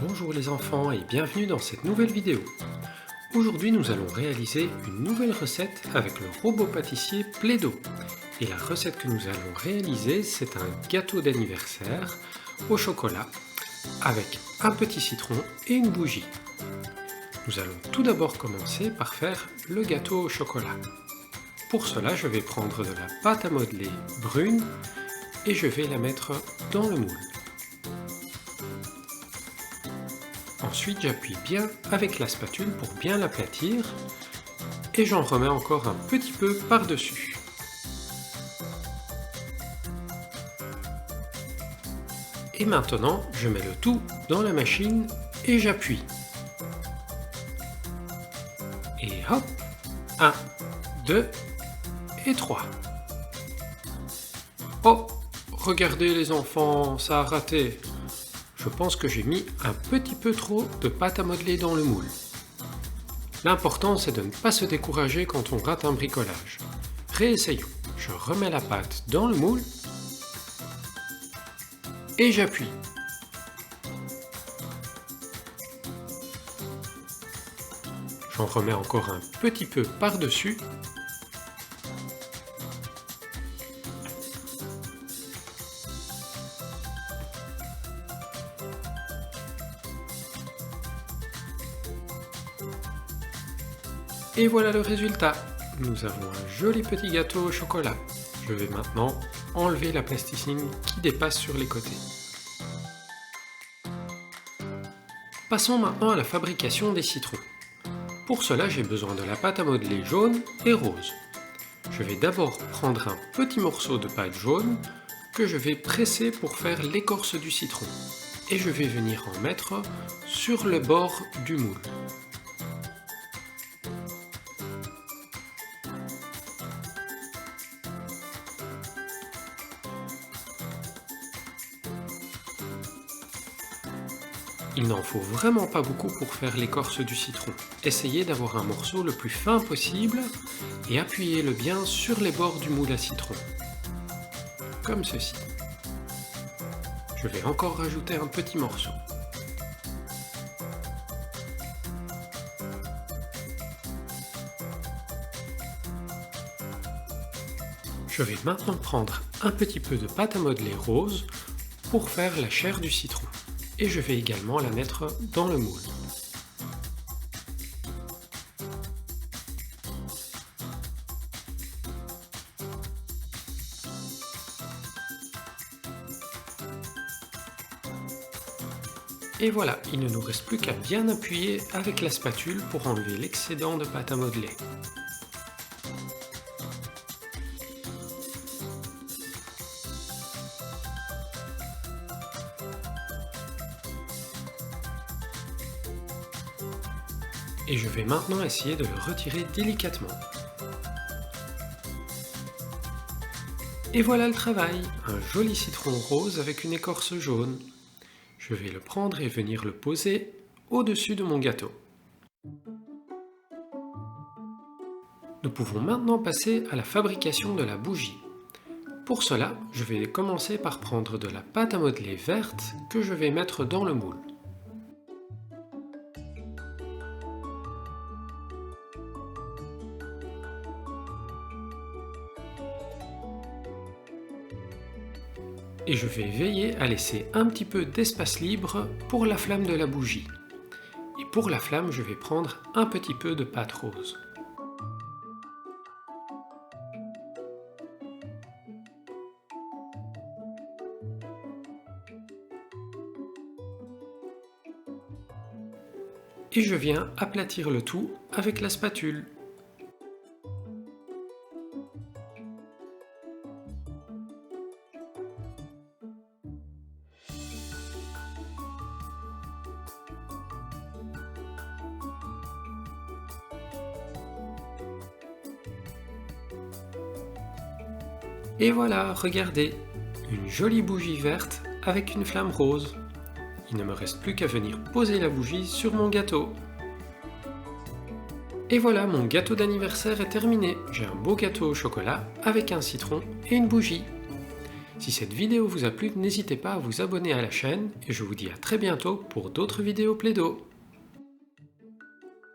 Bonjour les enfants et bienvenue dans cette nouvelle vidéo. Aujourd'hui nous allons réaliser une nouvelle recette avec le robot pâtissier Play-Doh. Et la recette que nous allons réaliser, c'est un gâteau d'anniversaire au chocolat avec un petit citron et une bougie. Nous allons tout d'abord commencer par faire le gâteau au chocolat. Pour cela, je vais prendre de la pâte à modeler brune et je vais la mettre dans le moule. Ensuite, j'appuie bien avec la spatule pour bien l'aplatir et j'en remets encore un petit peu par-dessus. Et maintenant, je mets le tout dans la machine et j'appuie. Et hop, 1, 2 et 3. Oh, regardez les enfants, ça a raté. Je pense que j'ai mis un petit peu trop de pâte à modeler dans le moule. L'important, c'est de ne pas se décourager quand on rate un bricolage. Réessayons. Je remets la pâte dans le moule et j'appuie. J'en remets encore un petit peu par-dessus. Et voilà le résultat. Nous avons un joli petit gâteau au chocolat. Je vais maintenant enlever la plasticine qui dépasse sur les côtés. Passons maintenant à la fabrication des citrons. Pour cela, j'ai besoin de la pâte à modeler jaune et rose. Je vais d'abord prendre un petit morceau de pâte jaune que je vais presser pour faire l'écorce du citron. Et je vais venir en mettre sur le bord du moule. Il n'en faut vraiment pas beaucoup pour faire l'écorce du citron. Essayez d'avoir un morceau le plus fin possible et appuyez-le bien sur les bords du moule à citron. Comme ceci. Je vais encore rajouter un petit morceau. Je vais maintenant prendre un petit peu de pâte à modeler rose pour faire la chair du citron. Et je vais également la mettre dans le moule. Et voilà, il ne nous reste plus qu'à bien appuyer avec la spatule pour enlever l'excédent de pâte à modeler. Et je vais maintenant essayer de le retirer délicatement. Et voilà le travail, un joli citron rose avec une écorce jaune. Je vais le prendre et venir le poser au-dessus de mon gâteau. Nous pouvons maintenant passer à la fabrication de la bougie. Pour cela, je vais commencer par prendre de la pâte à modeler verte que je vais mettre dans le moule. Et je vais veiller à laisser un petit peu d'espace libre pour la flamme de la bougie. Et pour la flamme, je vais prendre un petit peu de pâte rose. Et je viens aplatir le tout avec la spatule. Et voilà, regardez, une jolie bougie verte avec une flamme rose. Il ne me reste plus qu'à venir poser la bougie sur mon gâteau. Et voilà, mon gâteau d'anniversaire est terminé. J'ai un beau gâteau au chocolat avec un citron et une bougie. Si cette vidéo vous a plu, n'hésitez pas à vous abonner à la chaîne et je vous dis à très bientôt pour d'autres vidéos Plaido.